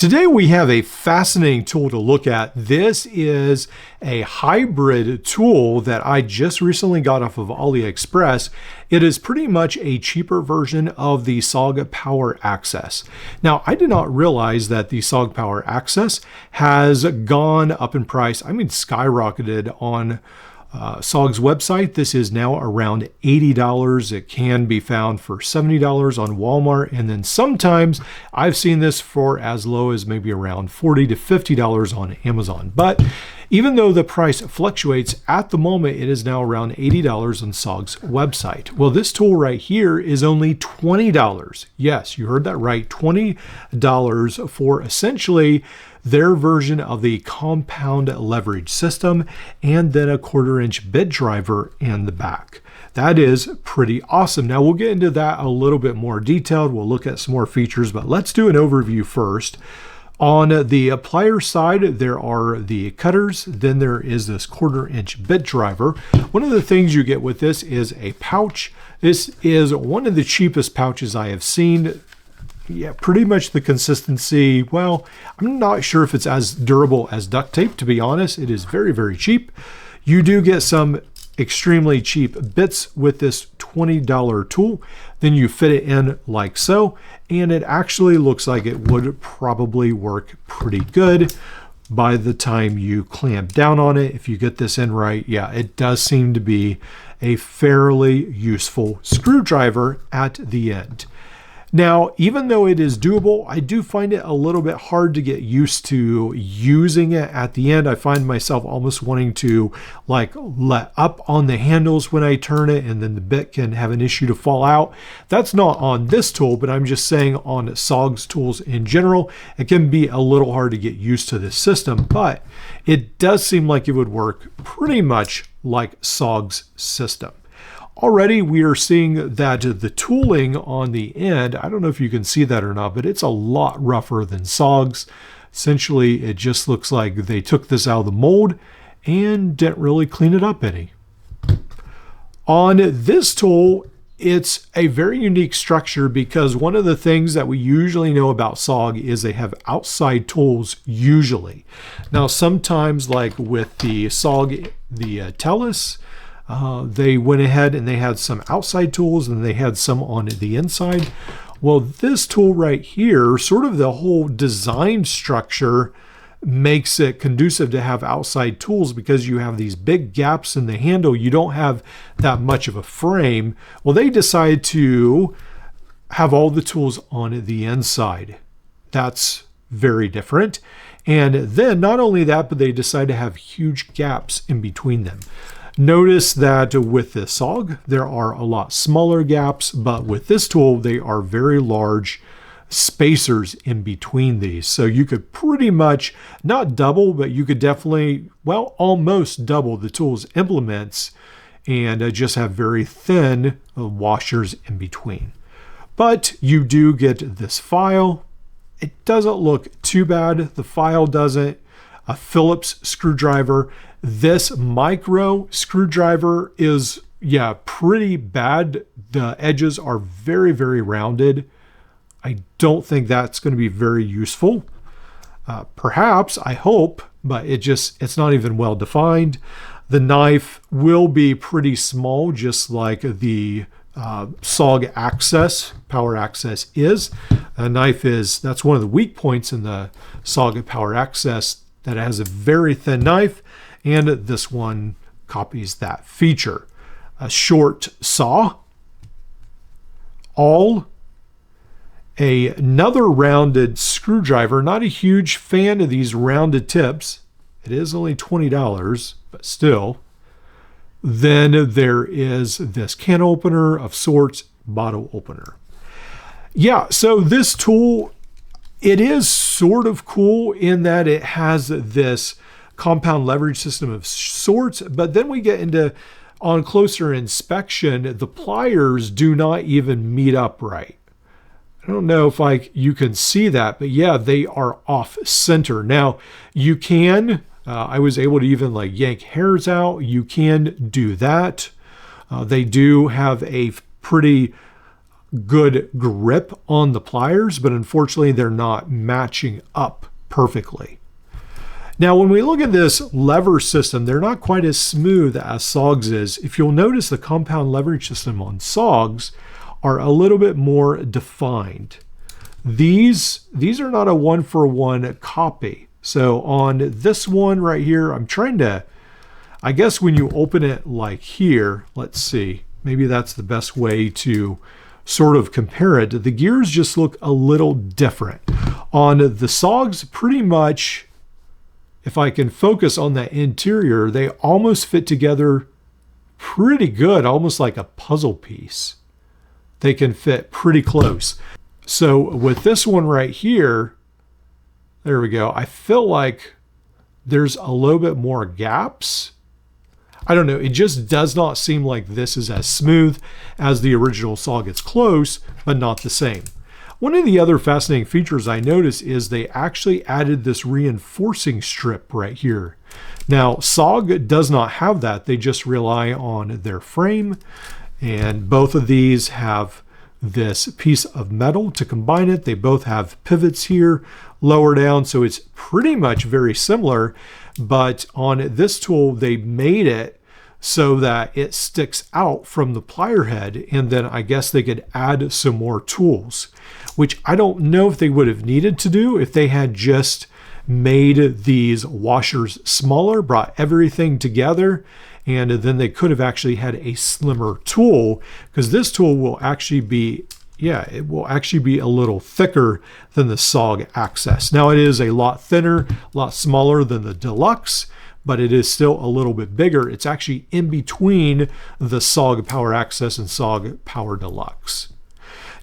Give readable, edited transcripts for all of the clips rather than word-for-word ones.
Today we have a fascinating tool to look at. This is a hybrid tool that I just recently got off of AliExpress. It is pretty much a cheaper version of the SOG Power Access. Now, I did not realize that the SOG Power Access has gone up in price. I mean, skyrocketed on SOG's website. This is now around $80. It can be found for $70 on Walmart, and then sometimes I've seen this for as low as maybe around $40 to $50 on Amazon. But even though the price fluctuates, at the moment it is now around $80 on SOG's website. Well, this tool right here is only $20. Yes, you heard that right, $20 for essentially their version of the compound leverage system, and then a 1/4-inch bit driver in the back. That is pretty awesome. Now we'll get into that a little bit more detailed. We'll look at some more features, but let's do an overview first. On the plier side, there are the cutters. Then there is this 1/4-inch bit driver. One of the things you get with this is a pouch. This is one of the cheapest pouches I have seen. Yeah, pretty much the consistency. Well, I'm not sure if it's as durable as duct tape, to be honest. It is very, very cheap. You do get some extremely cheap bits with this $20 tool. Then you fit it in like so, and it actually looks like it would probably work pretty good by the time you clamp down on it. If you get this in right, yeah, it does seem to be a fairly useful screwdriver at the end. Now, even though it is doable, I do find it a little bit hard to get used to using it at the end. I find myself almost wanting to like let up on the handles when I turn it, and then the bit can have an issue to fall out. That's not on this tool, but I'm just saying on SOG's tools in general, it can be a little hard to get used to this system, but it does seem like it would work pretty much like SOG's system. Already we are seeing that the tooling on the end, I don't know if you can see that or not, but it's a lot rougher than SOG's. Essentially, it just looks like they took this out of the mold and didn't really clean it up any. On this tool, it's a very unique structure because one of the things that we usually know about SOG is they have outside tools usually. Now, sometimes like with the SOG, the Telus, they went ahead and they had some outside tools and they had some on the inside. Well, this tool right here, sort of the whole design structure makes it conducive to have outside tools because you have these big gaps in the handle. You don't have that much of a frame. Well, they decided to have all the tools on the inside. That's very different. And then not only that, but they decided to have huge gaps in between them. Notice that with the SOG, there are a lot smaller gaps, but with this tool, they are very large spacers in between these. So you could pretty much not double, but you could definitely, well, almost double the tool's implements and just have very thin washers in between. But you do get this file. It doesn't look too bad. The file doesn't. A Phillips screwdriver. This micro screwdriver is, yeah, pretty bad. The edges are very, very rounded. I don't think that's going to be very useful. Perhaps, I hope, but it's not even well defined. The knife will be pretty small, just like the SOG Access, Power Access is. A knife that's one of the weak points in the SOG Power Access, that it has a very thin knife, and this one copies that feature. A short saw, another rounded screwdriver. Not a huge fan of these rounded tips. It is only $20, but still. Then there is this can opener of sorts, bottle opener. Yeah, so this tool, it is sort of cool in that it has this compound leverage system of sorts, but then we get into, on closer inspection, the pliers do not even meet up right. I don't know if you can see that, but yeah, they are off center. Now you can, I was able to even like yank hairs out. You can do that. They do have a pretty good grip on the pliers, but unfortunately they're not matching up perfectly. Now, when we look at this lever system, they're not quite as smooth as SOG's is. If you'll notice, the compound leverage system on SOG's are a little bit more defined. These are not a one-for-one copy. So on this one right here, I'm trying to, I guess when you open it like here, let's see, maybe that's the best way to sort of compare it. The gears just look a little different. On the SOG's, pretty much, if I can focus on that interior, they almost fit together pretty good, almost like a puzzle piece. They can fit pretty close. So with this one right here, there we go. I feel like there's a little bit more gaps. I don't know. It just does not seem like this is as smooth as the original SOG. It's close, but not the same. One of the other fascinating features I noticed is they actually added this reinforcing strip right here. Now, SOG does not have that. They just rely on their frame. And both of these have this piece of metal to combine it. They both have pivots here, lower down. So it's pretty much very similar. But on this tool, they made it so that it sticks out from the plier head, and then I guess they could add some more tools, which I don't know if they would have needed to do if they had just made these washers smaller, brought everything together, and then they could have actually had a slimmer tool, because this tool will actually be, it will actually be a little thicker than the SOG Access. Now it is a lot thinner, a lot smaller than the Deluxe, but it is still a little bit bigger. It's actually in between the SOG Power Access and SOG Power Deluxe.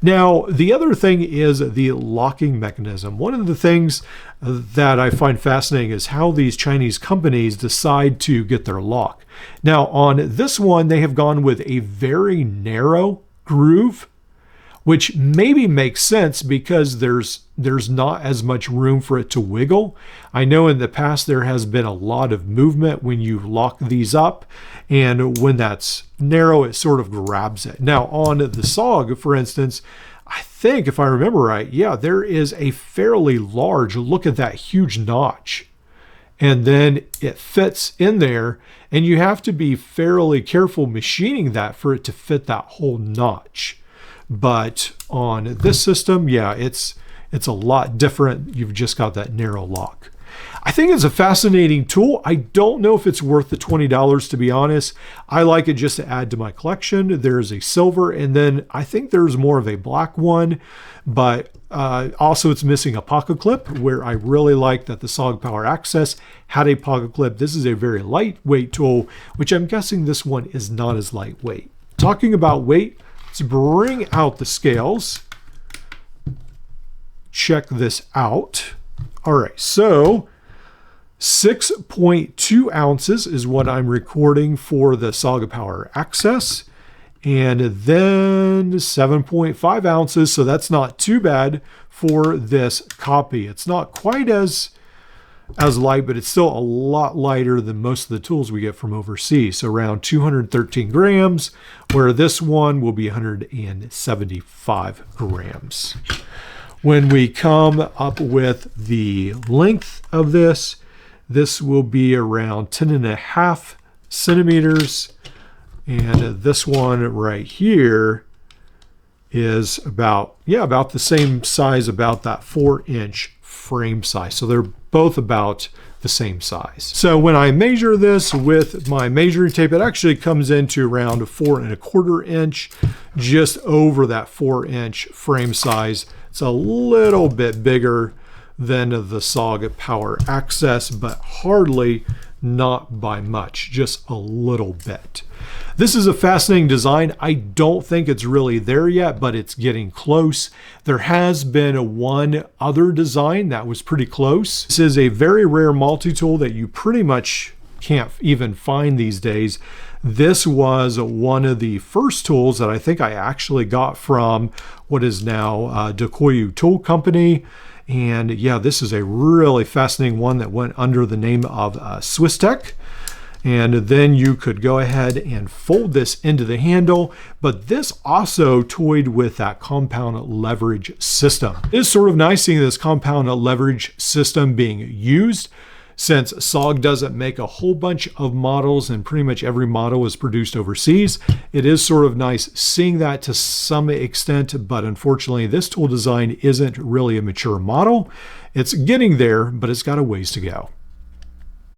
Now, the other thing is the locking mechanism. One of the things that I find fascinating is how these Chinese companies decide to get their lock. Now, on this one, they have gone with a very narrow groove, which maybe makes sense because there's not as much room for it to wiggle. I know in the past there has been a lot of movement when you lock these up, and when that's narrow, it sort of grabs it. Now on the SOG, for instance, I think if I remember right, there is a fairly large, look at that huge notch. And then it fits in there, and you have to be fairly careful machining that for it to fit that whole notch. But on this system, it's a lot different. You've just got that narrow lock. I think it's a fascinating tool. I don't know if it's worth the $20, to be honest. I like it just to add to my collection. There's a silver, and then I think there's more of a black one, but also it's missing a pocket clip, where I really like that the SOG Power Access had a pocket clip. This is a very lightweight tool, which I'm guessing this one is not as lightweight. Talking about weight, let's bring out the scales. Check this out. All right, so 6.2 ounces is what I'm recording for the SOG Power Access, and then 7.5 ounces, so that's not too bad for this copy. It's not quite as light, but it's still a lot lighter than most of the tools we get from overseas. So around 213 grams, where this one will be 175 grams. When we come up with the length of this, this will be around 10.5 centimeters. And this one right here is about the same size, about that 4-inch frame size. So they're both about the same size. So when I measure this with my measuring tape, it actually comes into around 4.25 inch, just over that 4-inch frame size. It's a little bit bigger than the SOG Power Access, but hardly not by much, just a little bit. This is a fascinating design. I don't think it's really there yet, but it's getting close. There has been one other design that was pretty close. This is a very rare multi-tool that you pretty much can't even find these days. This was one of the first tools that I think I actually got from what is now Dekoyu Tool Company. And this is a really fascinating one that went under the name of Swisstech. And then you could go ahead and fold this into the handle, but this also toyed with that compound leverage system. It's sort of nice seeing this compound leverage system being used. Since SOG doesn't make a whole bunch of models and pretty much every model is produced overseas, it is sort of nice seeing that to some extent, but unfortunately this tool design isn't really a mature model. It's getting there, but it's got a ways to go.